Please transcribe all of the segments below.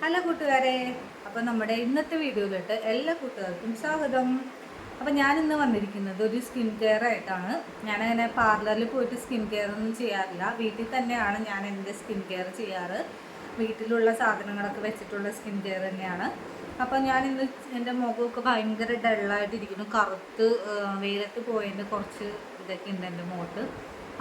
Hello കൂട്ടുകാരെ, അപ്പോൾ നമ്മുടെ ഇന്നത്തെ വീഡിയോയിലോട്ട് എല്ലാ കൂട്ടുകാർക്കും സ്വാഗതം. അപ്പോൾ ഞാനിന്ന് വന്നിരിക്കുന്നത് ഒരു സ്കിൻ കെയർ ആയിട്ടാണ്. ഞാനങ്ങനെ പാർലറിൽ പോയിട്ട് സ്കിൻ കെയർ ഒന്നും ചെയ്യാറില്ല. വീട്ടിൽ തന്നെയാണ് ഞാൻ എൻ്റെ സ്കിൻ കെയർ ചെയ്യാറ്. വീട്ടിലുള്ള സാധനങ്ങളൊക്കെ വെച്ചിട്ടുള്ള സ്കിൻ കെയർ തന്നെയാണ്. അപ്പോൾ ഞാനിന്ന് എൻ്റെ മുഖമൊക്കെ ഭയങ്കര ഡള്ളായിട്ടിരിക്കുന്നു. കറുത്ത് വെയിലത്ത് പോയതിൻ്റെ കുറച്ച് ഇതൊക്കെ ഉണ്ട് എൻ്റെ മുഖത്ത്.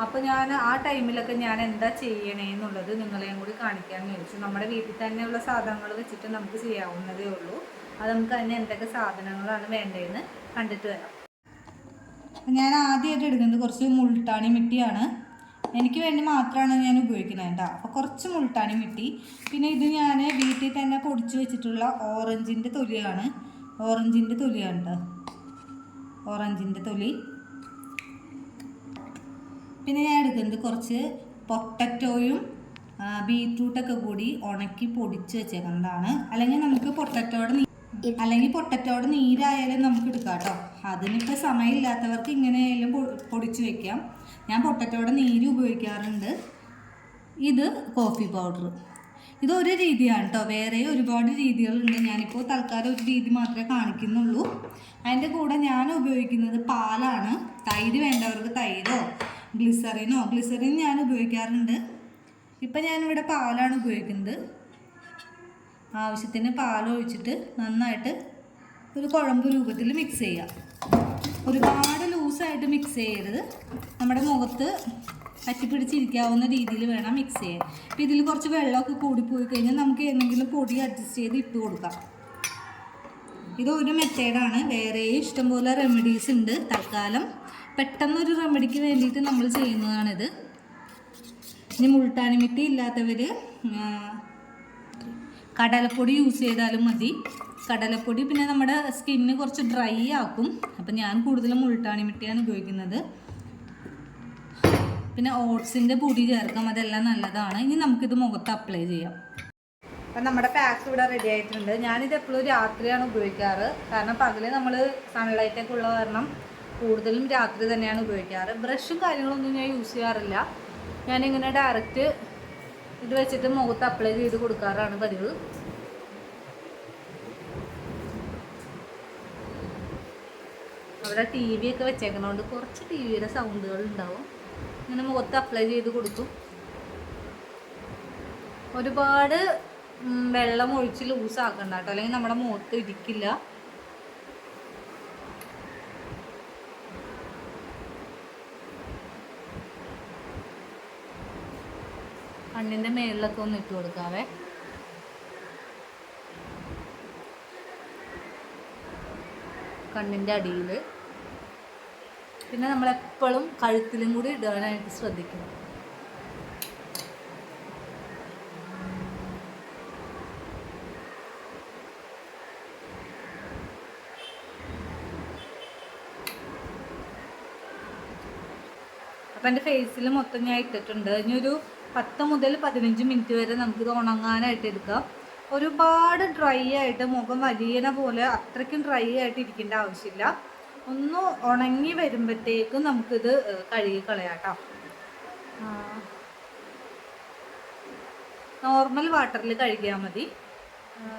അപ്പോൾ ഞാൻ ആ ടൈമിലൊക്കെ ഞാൻ എന്താ ചെയ്യണേന്നുള്ളത് നിങ്ങളെയും കൂടി കാണിക്കാമെന്ന് ചോദിച്ചു. നമ്മുടെ വീട്ടിൽ തന്നെയുള്ള സാധനങ്ങൾ വെച്ചിട്ട് നമുക്ക് ചെയ്യാവുന്നതേ ഉള്ളൂ. അത് നമുക്ക് അതിന് എന്തൊക്കെ സാധനങ്ങളാണ് വേണ്ടതെന്ന് കണ്ടിട്ട് വരാം. ഞാൻ ആദ്യമായിട്ട് എടുക്കുന്നത് കുറച്ച് മുൾട്ടാണി മിട്ടിയാണ്. എനിക്ക് വേണ്ടി മാത്രമാണ് ഞാൻ ഉപയോഗിക്കുന്നത് കേട്ടോ. അപ്പോൾ കുറച്ച് മുൾട്ടാണി മിട്ടി, പിന്നെ ഇത് ഞാൻ വീട്ടിൽ തന്നെ പൊടിച്ച് വെച്ചിട്ടുള്ള ഓറഞ്ചിൻ്റെ തൊലിയാണ് കേട്ടോ. ഓറഞ്ചിൻ്റെ തൊലി. പിന്നെ ഞാൻ എടുക്കുന്നത് കുറച്ച് പൊട്ടറ്റോയും ബീറ്റ്റൂട്ടൊക്കെ കൂടി ഉണക്കി പൊടിച്ച് വെച്ചേക്കുന്നതാണ്. അല്ലെങ്കിൽ നമുക്ക് പൊട്ടറ്റോയുടെ നീരായാലും നമുക്ക് എടുക്കാം കേട്ടോ. അതിനിപ്പോൾ സമയമില്ലാത്തവർക്ക് ഇങ്ങനെയായാലും പൊടിച്ച് വെക്കാം. ഞാൻ പൊട്ടറ്റോയുടെ നീര് ഉപയോഗിക്കാറുണ്ട്. ഇത് കോഫി പൗഡർ. ഇതൊരു രീതിയാണ് കേട്ടോ, വേറെ ഒരുപാട് രീതികളുണ്ട്. ഞാനിപ്പോൾ തൽക്കാലം ഒരു രീതി മാത്രമേ കാണിക്കുന്നുള്ളൂ. അതിൻ്റെ കൂടെ ഞാൻ ഉപയോഗിക്കുന്നത് പാലാണ്. തൈര് വേണ്ടവർക്ക് തൈരോ ഗ്ലിസറിൻ ഞാൻ ഉപയോഗിക്കാറുണ്ട്. ഇപ്പം ഞാനിവിടെ പാലാണ് ഉപയോഗിക്കുന്നത്. ആവശ്യത്തിന് പാലൊഴിച്ചിട്ട് നന്നായിട്ട് ഒരു കുഴമ്പ് രൂപത്തിൽ മിക്സ് ചെയ്യുക. ഒരുപാട് ലൂസായിട്ട് മിക്സ് ചെയ്യരുത്. നമ്മുടെ മുഖത്ത് പറ്റിപ്പിടിച്ചിരിക്കാവുന്ന രീതിയിൽ വേണം മിക്സ് ചെയ്യാൻ. അപ്പോൾ ഇതിൽ കുറച്ച് വെള്ളമൊക്കെ കൂടിപ്പോയി കഴിഞ്ഞാൽ നമുക്ക് എന്തെങ്കിലും പൊടി അഡ്ജസ്റ്റ് ചെയ്ത് ഇട്ട് കൊടുക്കാം. ഇതൊരു മെത്തേഡാണ്. വേറെ ഇഷ്ടംപോലെ റെമഡീസ് ഉണ്ട്. തൽക്കാലം പെട്ടെന്നൊരു റെമഡിക്ക് വേണ്ടിയിട്ട് നമ്മൾ ചെയ്യുന്നതാണിത്. ഇനി മുൾട്ടാനി മിട്ടി ഇല്ലാത്തവർ കടലപ്പൊടി യൂസ് ചെയ്താലും മതി. കടലപ്പൊടി പിന്നെ നമ്മുടെ സ്കിന്ന് കുറച്ച് ഡ്രൈ ആക്കും. അപ്പം ഞാൻ കൂടുതലും മുൾട്ടാനി മിട്ടിയാണ് ഉപയോഗിക്കുന്നത്. പിന്നെ ഓട്സിൻ്റെ പൊടി ചേർക്കാം, അതെല്ലാം നല്ലതാണ്. ഇനി നമുക്കിത് മുഖത്ത് അപ്ലൈ ചെയ്യാം. അപ്പം നമ്മുടെ പാക്ക് ഇവിടെ റെഡി ആയിട്ടുണ്ട്. ഞാനിത് എപ്പോഴും രാത്രിയാണ് ഉപയോഗിക്കാറ്. കാരണം പകല് നമ്മൾ സൺലൈറ്റൊക്കെ ഉള്ള കാരണം കൂടുതലും രാത്രി തന്നെയാണ് ഉപയോഗിക്കാറ്. ബ്രഷും കാര്യങ്ങളൊന്നും ഞാൻ യൂസ് ചെയ്യാറില്ല. ഞാനിങ്ങനെ ഡയറക്റ്റ് ഇത് വെച്ചിട്ട് മുഖത്ത് അപ്ലൈ ചെയ്ത് കൊടുക്കാറാണ് പതിവ്. അവിടെ ടി വി ഒക്കെ വെച്ചേക്കുന്നതുകൊണ്ട് കുറച്ച് ടി വിയുടെ സൗണ്ടുകൾ ഉണ്ടാവും. ഇങ്ങനെ മുഖത്ത് അപ്ലൈ ചെയ്ത് കൊടുക്കും. ഒരുപാട് വെള്ളം ഒഴിച്ച് ലൂസാക്കണ്ട കേട്ടോ, അല്ലെങ്കിൽ നമ്മുടെ മുഖത്ത് ഇരിക്കില്ല. കണ്ണിൻ്റെ മേളിലൊക്കെ ഒന്ന് ഇട്ട് കൊടുക്കാവേ. കണ്ണിൻ്റെ അടിയിൽ. പിന്നെ നമ്മളെപ്പോഴും കഴുത്തിലും കൂടി ഇടാനായിട്ട് ശ്രദ്ധിക്കണം. അപ്പം എൻ്റെ ഫേസിൽ മൊത്തം ഞാൻ ഇട്ടിട്ടുണ്ട്. ഇനിയൊരു 10 മുതൽ 15 മിനിറ്റ് വരെ നമുക്കിത് ഉണങ്ങാനായിട്ട് എടുക്കാം. ഒരുപാട് ഡ്രൈ ആയിട്ട് മുഖം വലിയന പോലെ അത്രയ്ക്കും ഡ്രൈ ആയിട്ട് ഇരിക്കേണ്ട ആവശ്യമില്ല. ഒന്ന് ഉണങ്ങി വരുമ്പോഴത്തേക്കും നമുക്കിത് കഴുകി കളയാം കേട്ടോ. നോർമൽ വാട്ടറിൽ കഴുകിയാൽ മതി.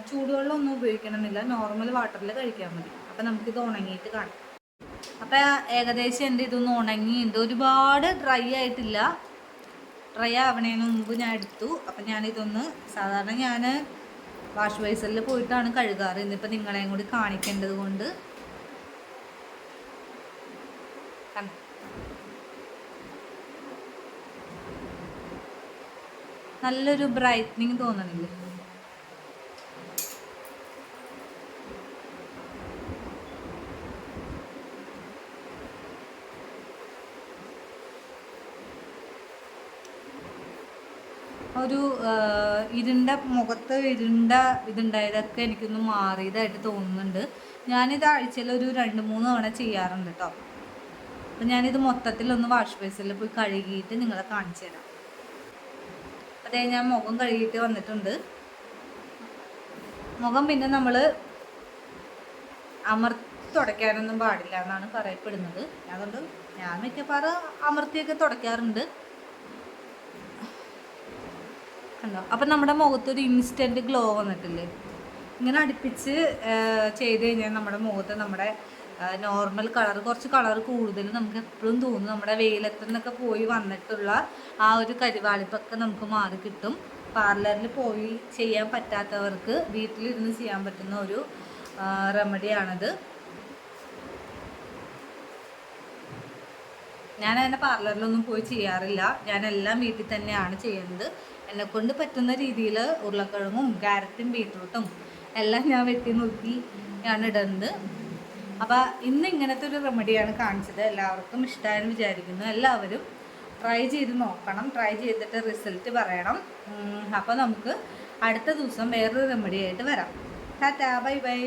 ചൂടുവെള്ളമൊന്നും ഉപയോഗിക്കണമെന്നില്ല, നോർമൽ വാട്ടറിൽ കഴുകിയാൽ മതി. അപ്പം നമുക്കിത് ഉണങ്ങിയിട്ട് കാണാം. അപ്പം ഏകദേശം എൻ്റെ ഇതൊന്ന് ഉണങ്ങിയിട്ട് ഒരുപാട് ഡ്രൈ ആയിട്ടില്ല. ഡ്രൈ ആവണേന് മുമ്പ് ഞാൻ എടുത്തു. അപ്പം ഞാനിതൊന്ന് സാധാരണ ഞാൻ വാഷ് ബേസിനിൽ പോയിട്ടാണ് കഴുകാറ്. ഇന്നിപ്പോൾ നിങ്ങളെയും കൂടി കാണിക്കേണ്ടത് കൊണ്ട് നല്ലൊരു ബ്രൈറ്റനിങ് തോന്നണില്ലേ? ഒരു മുഖത്ത് ഇതുണ്ടായതൊക്കെ എനിക്കൊന്ന് മാറിയതായിട്ട് തോന്നുന്നുണ്ട്. ഞാനിത് ആഴ്ചയിൽ ഒരു 2-3 തവണ ചെയ്യാറുണ്ട് കേട്ടോ. അപ്പം ഞാനിത് മൊത്തത്തിലൊന്ന് വാഷ് ബേസിൽ പോയി കഴുകിയിട്ട് നിങ്ങളെ കാണിച്ചു തരാം. അതേ, ഞാൻ മുഖം കഴുകിയിട്ട് വന്നിട്ടുണ്ട്. മുഖം പിന്നെ നമ്മൾ തുടയ്ക്കാനൊന്നും പാടില്ല എന്നാണ് പറയപ്പെടുന്നത്. അതുകൊണ്ട് ഞാൻ മിക്കവാറും അമർത്തിയൊക്കെ തുടയ്ക്കാറുണ്ട്. ഉണ്ടോ? അപ്പം നമ്മുടെ മുഖത്തൊരു ഇൻസ്റ്റൻറ്റ് ഗ്ലോ വന്നിട്ടില്ലേ? ഇങ്ങനെ അടുപ്പിച്ച് ചെയ്ത് കഴിഞ്ഞാൽ നമ്മുടെ മുഖത്ത് നമ്മുടെ നോർമൽ കളർ, കുറച്ച് കളർ കൂടുതൽ നമുക്ക് എപ്പോഴും തോന്നും. നമ്മുടെ വെയിലത്തു നിന്നൊക്കെ പോയി വന്നിട്ടുള്ള ആ ഒരു കരിവാളിപ്പൊക്കെ നമുക്ക് മാറി കിട്ടും. പാർലറിൽ പോയി ചെയ്യാൻ പറ്റാത്തവർക്ക് വീട്ടിലിരുന്ന് ചെയ്യാൻ പറ്റുന്ന ഒരു റെമഡിയാണിത്. ഞാനങ്ങനെ പാർലറിലൊന്നും പോയി ചെയ്യാറില്ല. ഞാനെല്ലാം വീട്ടിൽ തന്നെയാണ് ചെയ്യുന്നത്. എന്നെക്കൊണ്ട് പറ്റുന്ന രീതിയിൽ ഉരുളക്കിഴങ്ങും ക്യാരറ്റും ബീറ്റ്റൂട്ടും എല്ലാം ഞാൻ വെട്ടി നോക്കി ഞാൻ ഇടുന്നത്. അപ്പോൾ ഇന്ന് ഇങ്ങനത്തെ ഒരു റെമഡിയാണ് കാണിച്ചത്. എല്ലാവർക്കും ഇഷ്ടമായെന്ന് വിചാരിക്കുന്നു. എല്ലാവരും ട്രൈ ചെയ്ത് നോക്കണം. ട്രൈ ചെയ്തിട്ട് റിസൾട്ട് പറയണം. അപ്പോൾ നമുക്ക് അടുത്ത ദിവസം വേറൊരു റെമഡി ആയിട്ട് വരാം. Tata, bye bye.